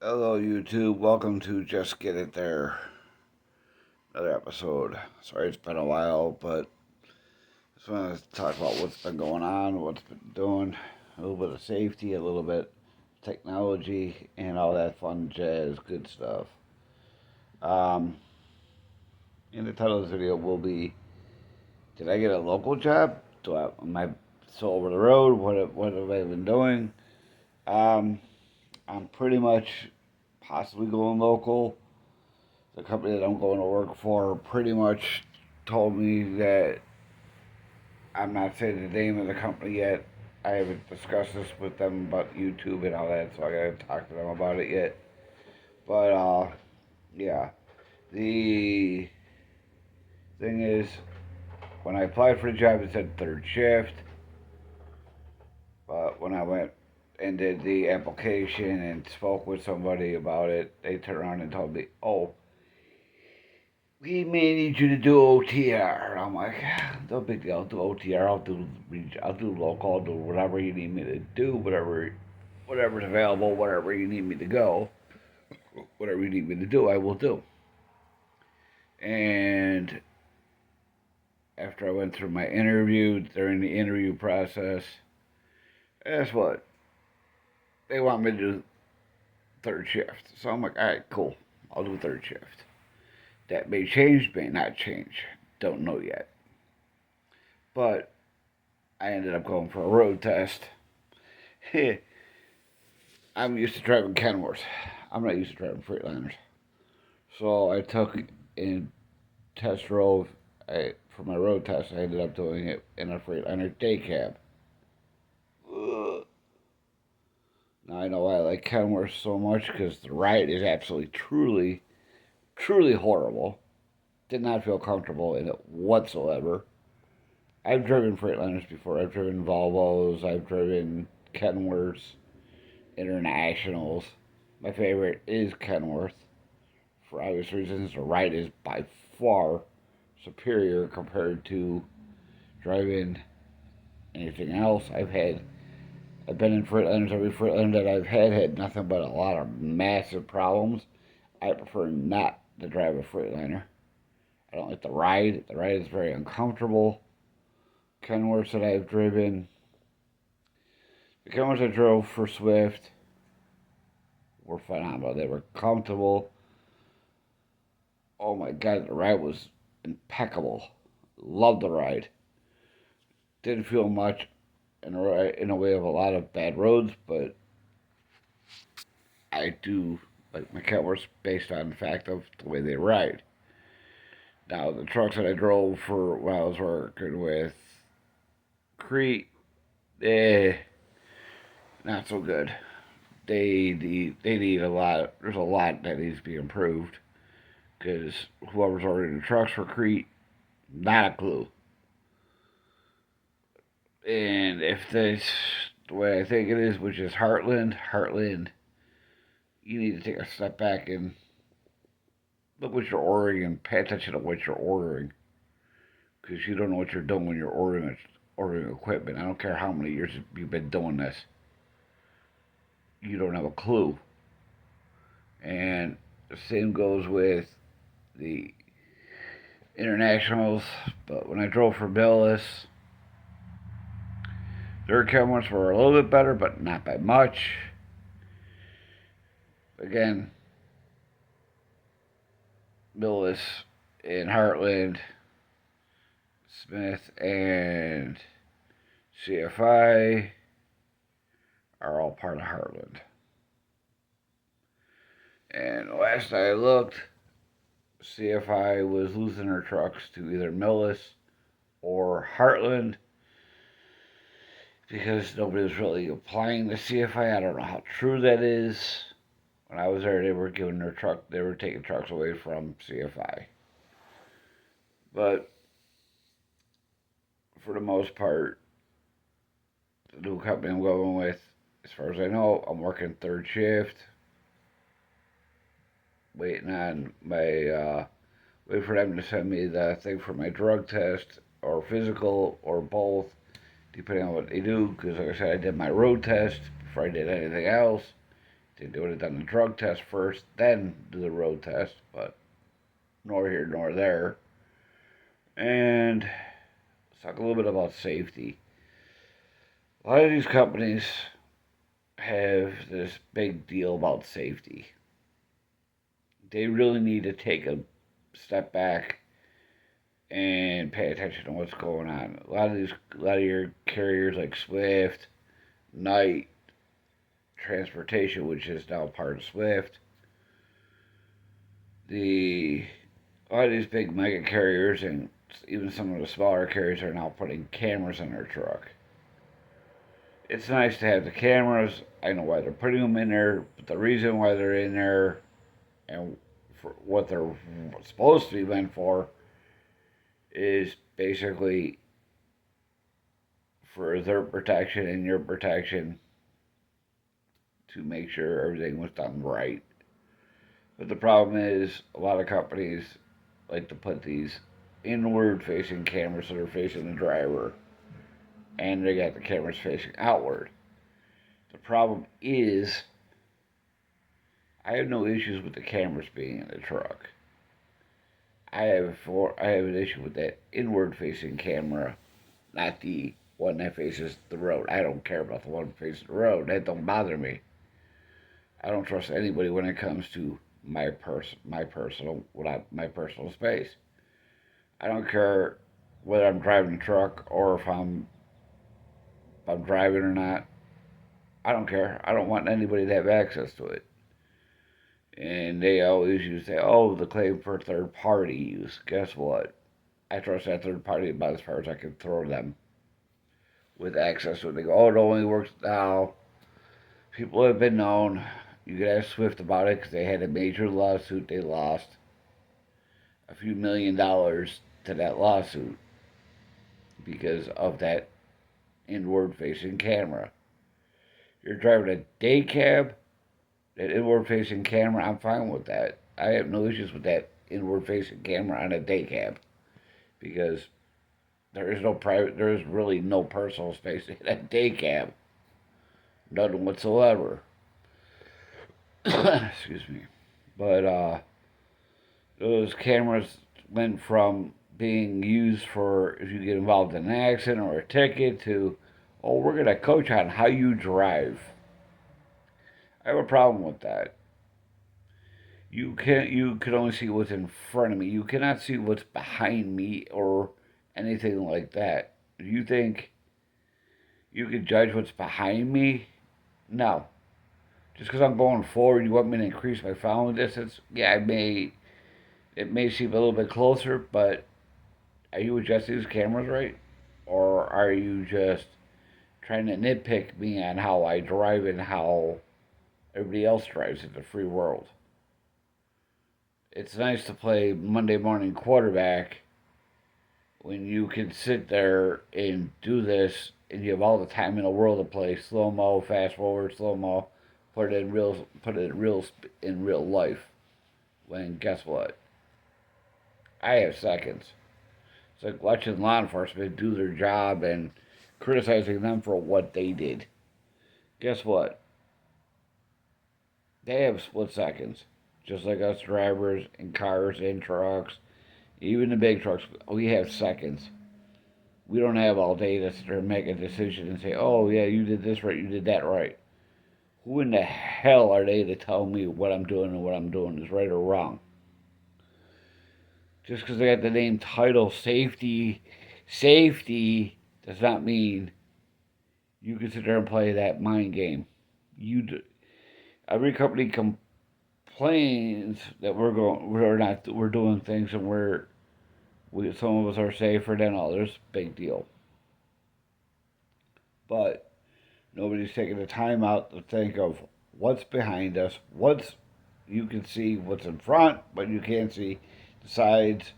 Hello, YouTube. Welcome to Just Get It There. Another episode. Sorry it's been a while, but just want to talk about what's been going on, what's been doing, a little bit of safety, a little bit of technology, and all that fun jazz, good stuff. Um, in the title of this video will be, did I get a local job? Am I still over the road? What have I been doing? Um, I'm pretty much possibly going local. The company that I'm going to work for pretty much told me that I'm not saying the name of the company yet. I haven't discussed this with them about YouTube and all that, so I gotta talk to them about it yet. But yeah. The thing is, when I applied for the job, it said third shift. But when I went and did the application and spoke with somebody about it, they turned around and told me, "Oh, we may need you to do OTR." I'm like, no big deal. I'll do OTR. I'll do local. I'll do whatever you need me to do. Whatever's available. Whatever you need me to go. Whatever you need me to do, I will do. And after I went through my interview, during the interview process, guess what? They want me to do third shift. So I'm like, all right, cool. I'll do third shift. That may change, may not change. Don't know yet. But I ended up going for a road test. I'm used to driving Kenworths. I'm not used to driving Freightliners. So I took and test drove for my road test. I ended up doing it in a Freightliner day cab. Ugh. Now I know why I like Kenworths so much, because the ride is absolutely, truly horrible. Did not feel comfortable in it whatsoever. I've driven Freightliners before. I've driven Volvos. I've driven Kenworths, Internationals. My favorite is Kenworth. For obvious reasons, the ride is by far superior compared to driving anything else. I've been in Freightliners. Every Freightliner that I've had nothing but a lot of massive problems. I prefer not to drive a Freightliner. I don't like the ride. The ride is very uncomfortable. Kenworths that I've driven, the Kenworths I drove for Swift were phenomenal. They were comfortable. Oh my God, the ride was impeccable. Loved the ride. Didn't feel much in a way of a lot of bad roads, but I do like my Kenworths based on the fact of the way they ride. Now, the trucks that I drove for when I was working with Crete, not so good. They need a lot. There's a lot that needs to be improved, because whoever's ordering the trucks for Crete, not a clue. And if this the way I think it is, which is Heartland, you need to take a step back and look what you're ordering and pay attention to what you're ordering, because you don't know what you're doing when you're ordering equipment. I don't care how many years you've been doing this. You don't have a clue. And the same goes with the Internationals. But when I drove for Billis, their cameras were a little bit better, but not by much. Again, Billis and Heartland, Smith and CFI are all part of Heartland. And last I looked, CFI was losing their trucks to either Millis or Heartland, because nobody was really applying to CFI. I don't know how true that is. When I was there, they were taking trucks away from CFI. But for the most part, the new company I'm going with, as far as I know, I'm working third shift. Waiting for them to send me the thing for my drug test or physical or both, depending on what they do. Because like I said, I did my road test before I did anything else. They would have done the drug test first, then do the road test, but nor here nor there. And let's talk a little bit about safety. A lot of these companies have this big deal about safety. They really need to take a step back and pay attention to what's going on. A lot of your carriers like Swift, Knight, Transportation, which is now part of Swift, the a lot of these big mega carriers and even some of the smaller carriers are now putting cameras in their truck. It's nice to have the cameras. I know why they're putting them in there, but the reason why they're in there and for what they're supposed to be meant for is basically for their protection and your protection to make sure everything was done right. But the problem is, a lot of companies like to put these inward facing cameras that are facing the driver, and they got the cameras facing outward. The problem is, I have no issues with the cameras being in the truck. I have an issue with that inward facing camera, not the one that faces the road. I don't care about the one facing the road. That don't bother me. I don't trust anybody when it comes to my personal space. I don't care whether I'm driving a truck or if I'm driving or not. I don't care. I don't want anybody to have access to it. And they always use say, "Oh, the claim for third party use." Guess what? I trust that third party about as far as I can throw them with access to it. They go, "Oh, it only works now." People have been known. You could ask Swift about it because they had a major lawsuit. They lost a few $1 million to that lawsuit because of that inward facing camera. You're driving a day cab, that inward facing camera, I'm fine with that. I have no issues with that inward facing camera on a day cab because there is really no personal space in a day cab. None whatsoever. Excuse me. But those cameras went from being used for if you get involved in an accident or a ticket to, oh, we're going to coach on how you drive. I have a problem with that. You can only see what's in front of me. You cannot see what's behind me or anything like that. Do you think you can judge what's behind me? No. Just because I'm going forward, you want me to increase my following distance? Yeah, it may seem a little bit closer, but are you adjusting these cameras right? Or are you just trying to nitpick me on how I drive and how everybody else drives in the free world? It's nice to play Monday morning quarterback when you can sit there and do this and you have all the time in the world to play slow mo, fast forward, slow mo, put it in real life. When guess what? I have seconds. It's like watching law enforcement do their job and criticizing them for what they did. Guess what? They have split seconds. Just like us drivers in cars and trucks, even the big trucks, we have seconds. We don't have all day to sit there and make a decision and say, oh, yeah, you did this right, you did that right. Who in the hell are they to tell me what I'm doing and what I'm doing is right or wrong? Just because they got the name title safety does not mean you can sit there and play that mind game. Every company complains that we're doing things and some of us are safer than others. Big deal. But nobody's taking the time out to think of what's behind us, you can see what's in front, but you can't see the sides,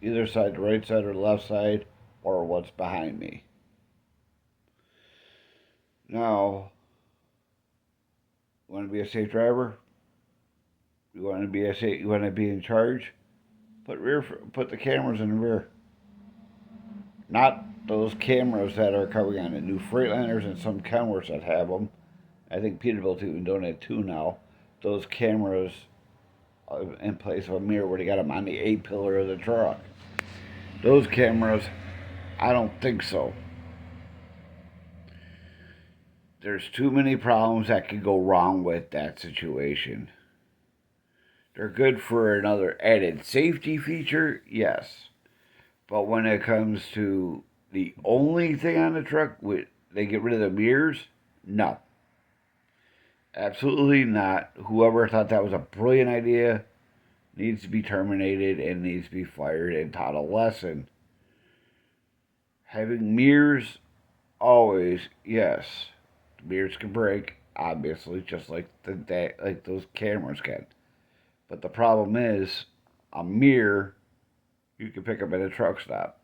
either side, the right side or the left side, or what's behind me. Now, you want to be a safe driver? You want to be in charge? Put the cameras in the rear. Not those cameras that are coming on the new Freightliners and some Kenworths that have them, I think Peterbilt's even doing it too now. Those cameras in place of a mirror where they got them on the A pillar of the truck. Those cameras, I don't think so. There's too many problems that could go wrong with that situation. They're good for another added safety feature, yes. But when it comes to the only thing on the truck, they get rid of the mirrors, no. Absolutely not. Whoever thought that was a brilliant idea needs to be terminated and needs to be fired and taught a lesson. Having mirrors, always, yes. Mirrors can break, obviously, just like like those cameras can. But the problem is, a mirror you can pick up at a truck stop.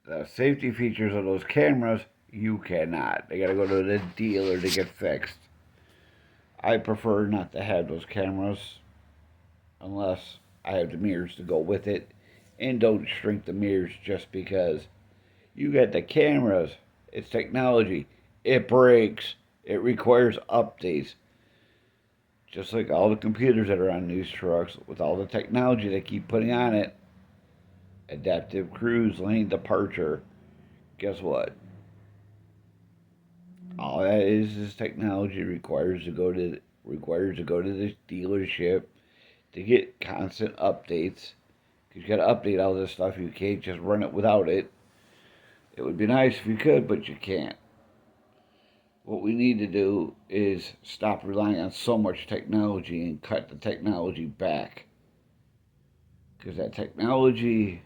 The safety features of those cameras, you cannot. They gotta go to the dealer to get fixed. I prefer not to have those cameras unless I have the mirrors to go with it. And don't shrink the mirrors just because you got the cameras. It's technology. It breaks. It requires updates. Just like all the computers that are on these trucks, with all the technology they keep putting on it, adaptive cruise, lane departure, guess what? All that is technology requires to go to the dealership to get constant updates. Because you got to update all this stuff. You can't just run it without it. It would be nice if you could, but you can't. What we need to do is stop relying on so much technology and cut the technology back. Because that technology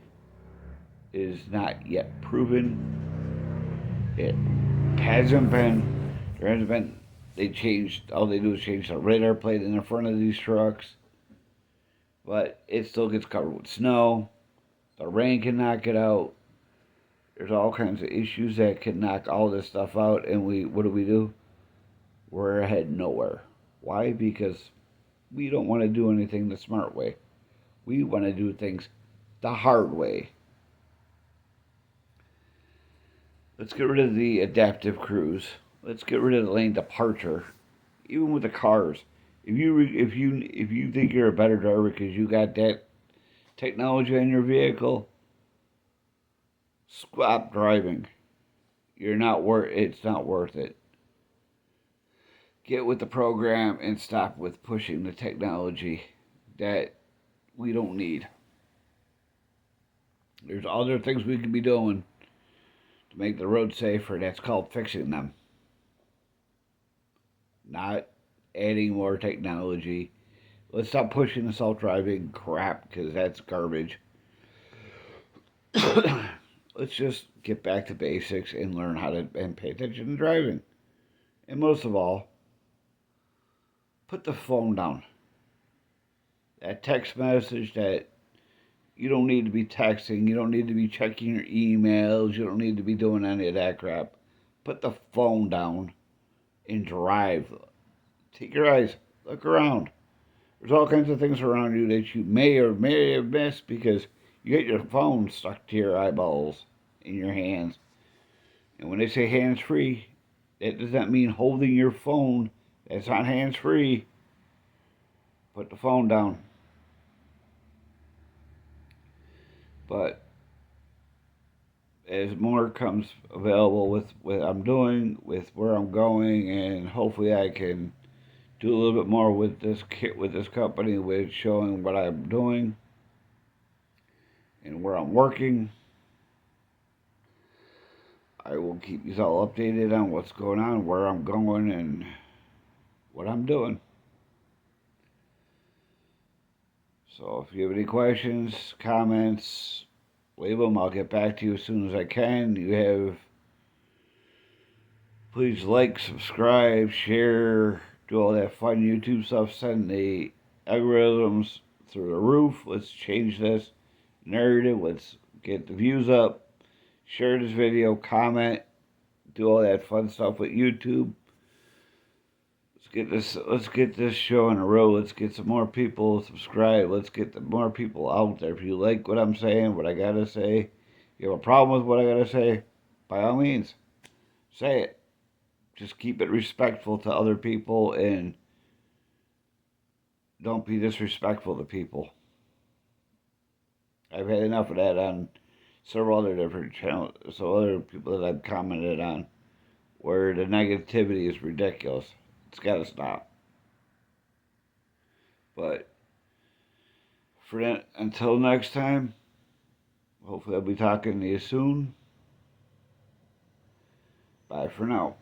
is not yet proven. It hasn't been. There hasn't been. They changed. All they do is change the radar plate in the front of these trucks. But it still gets covered with snow. The rain can knock it out. There's all kinds of issues that can knock all this stuff out. And what do? We're ahead nowhere. Why? Because we don't want to do anything the smart way. We want to do things the hard way. Let's get rid of the adaptive cruise. Let's get rid of the lane departure. Even with the cars, if you think you're a better driver because you got that technology in your vehicle, stop driving. It's not worth it. Get with the program and stop with pushing the technology that we don't need. There's other things we could be doing to make the road safer. That's called fixing them. Not adding more technology. Let's stop pushing the self-driving crap because that's garbage. Let's just get back to basics and learn how to and pay attention to driving. And most of all, put the phone down. That text message that you don't need to be texting, you don't need to be checking your emails, you don't need to be doing any of that crap. Put the phone down and drive. Take your eyes, look around. There's all kinds of things around you that you may or may have missed because you get your phone stuck to your eyeballs in your hands. And when they say hands-free, that does not mean holding your phone. That's not hands-free. Put the phone down. But as more comes available with what I'm doing, with where I'm going, and hopefully I can do a little bit more with this company, with showing what I'm doing and where I'm working. I will keep you all updated on what's going on, where I'm going, and what I'm doing. So if you have any questions, comments, leave them. I'll get back to you as soon as I can. Please like, subscribe, share, do all that fun YouTube stuff. Send the algorithms through the roof. Let's change this narrative. Let's get the views up. Share this video, comment, do all that fun stuff with YouTube. Let's get this show in a row. Let's get some more people subscribed. Let's get more people out there. If you like what I'm saying, what I gotta say, if you have a problem with what I gotta say, by all means, say it. just keep it respectful to other people and don't be disrespectful to people. I've had enough of that on several other different channels, so other people that I've commented on, where the negativity is ridiculous. It's got to stop. But for that, until next time, hopefully I'll be talking to you soon. Bye for now.